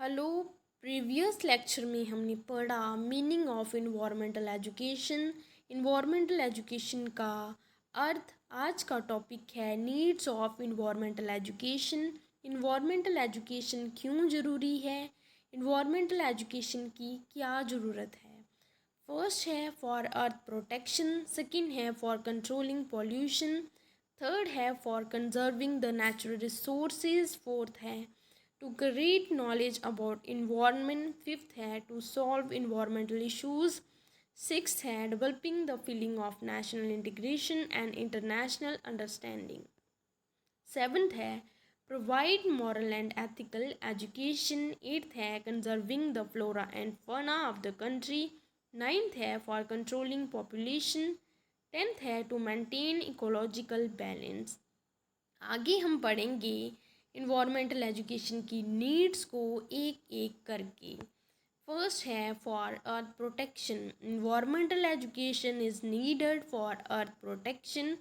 Hello. Previous lecture में हमने पढ़ा meaning of environmental education. Environmental education का अर्थ। आज का टॉपिक है needs of environmental education. Environmental education क्यों ज़रूरी है, इन्वायरमेंटल एजुकेशन की क्या ज़रूरत है। फर्स्ट है फॉर अर्थ प्रोटेक्शन, सेकंड है फॉर कंट्रोलिंग पॉल्यूशन, थर्ड है for conserving the natural resources, fourth है to create knowledge about environment, fifth है to solve environmental issues, sixth है developing the feeling of national integration and international understanding, seventh है provide moral and ethical education, eighth है conserving the flora and fauna of the country, ninth है for controlling population, tenth है to maintain ecological balance। आगे हम पढ़ेंगे environmental education की needs को एक एक करके। फर्स्ट है for earth protection. Environmental education is needed for earth protection.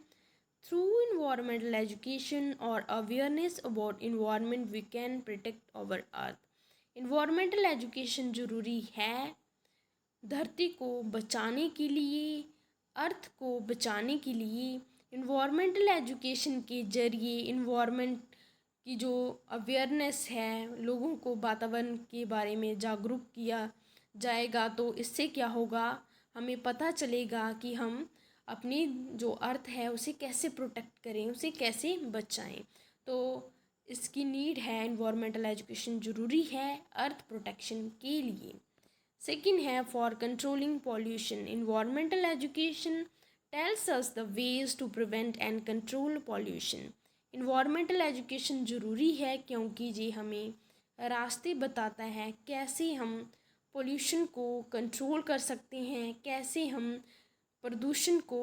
Through environmental education और awareness about environment we can protect our earth. Environmental education ज़रूरी है धरती को बचाने के लिए, अर्थ को बचाने के लिए। इन्वायरमेंटल एजुकेशन के ज़रिए इन्वायरमेंट की जो अवेयरनेस है, लोगों को वातावरण के बारे में जागरूक किया जाएगा तो इससे क्या होगा, हमें पता चलेगा कि हम अपनी जो अर्थ है उसे कैसे प्रोटेक्ट करें, उसे कैसे बचाएं। तो इसकी नीड है, इन्वायरमेंटल एजुकेशन ज़रूरी है अर्थ प्रोटेक्शन के लिए। सेकंड है for controlling pollution. Environmental education tells us the ways to prevent and control pollution। Environmental education ज़रूरी है क्योंकि ये हमें रास्ते बताता है कैसे हम पोल्यूशन को कंट्रोल कर सकते हैं, कैसे हम प्रदूषण को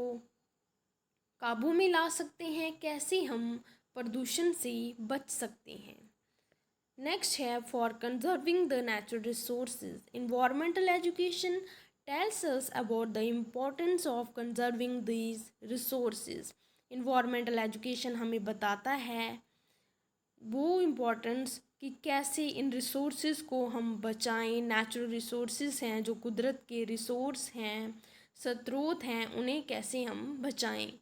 काबू में ला सकते हैं, कैसे हम प्रदूषण से बच सकते हैं। नेक्स्ट है for conserving the natural resources. Environmental education tells us about the importance of conserving these resources। Environmental education हमें बताता है वो इम्पोर्टेंस कि कैसे इन रिसोर्सेज को हम बचाएं। नेचुरल रिसोर्सेज हैं, जो कुदरत के रिसोर्स हैं, स्रोत हैं, उन्हें कैसे हम बचाएं।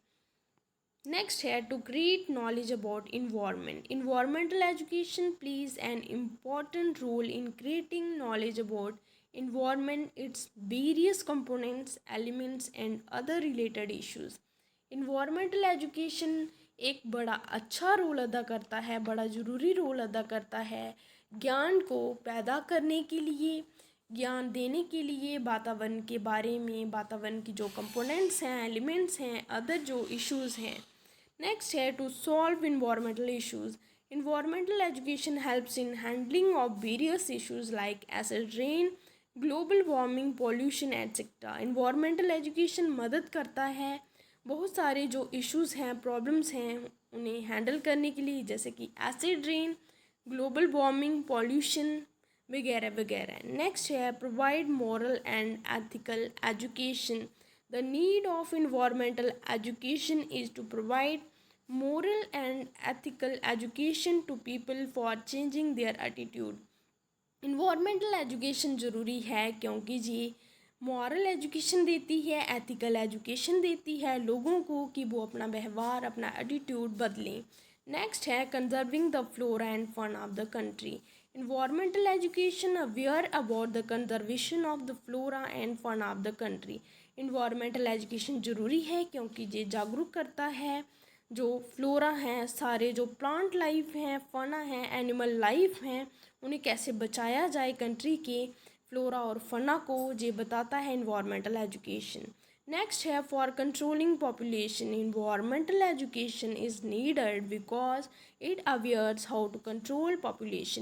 नेक्स्ट है to create knowledge about environment. Environmental education plays an important role in creating knowledge about environment, its various components, elements and other related issues। environmental education एक बड़ा अच्छा रोल अदा करता है, बड़ा ज़रूरी रोल अदा करता है ज्ञान को पैदा करने के लिए, ज्ञान देने के लिए वातावरण के बारे में, वातावरण की जो कंपोनेंट्स हैं, एलिमेंट्स हैं, अदर जो इश्यूज़ हैं। नेक्स्ट है to solve environmental issues. environmental education helps in handling of various issues like acid rain, global warming, pollution etcetera. Environmental education मदद करता है बहुत सारे जो इश्यूज़ हैं, प्रॉब्लम्स हैं, उन्हें हैंडल करने के लिए, जैसे कि acid rain, global warming, pollution वगैरह वगैरह। नेक्स्ट है provide moral and ethical education. The need of environmental education is to provide moral and ethical education to people for changing their attitude। Environmental education ज़रूरी है क्योंकि ये moral education देती है, ethical education देती है लोगों को कि वो अपना व्यवहार, अपना एटीट्यूड बदलें। नेक्स्ट है conserving the flora and fauna of the country. Environmental education aware about the conservation of the flora and fauna of the country. Environmental education ज़रूरी है क्योंकि ये जागरूक करता है जो फ्लोरा हैं, सारे जो प्लांट लाइफ हैं, फना है, एनिमल लाइफ हैं, उन्हें कैसे बचाया जाए कंट्री के फ्लोरा और फना को, ये बताता है इन्वायरमेंटल एजुकेशन। नेक्स्ट है for controlling population. Environmental education is needed because it awares how to control population.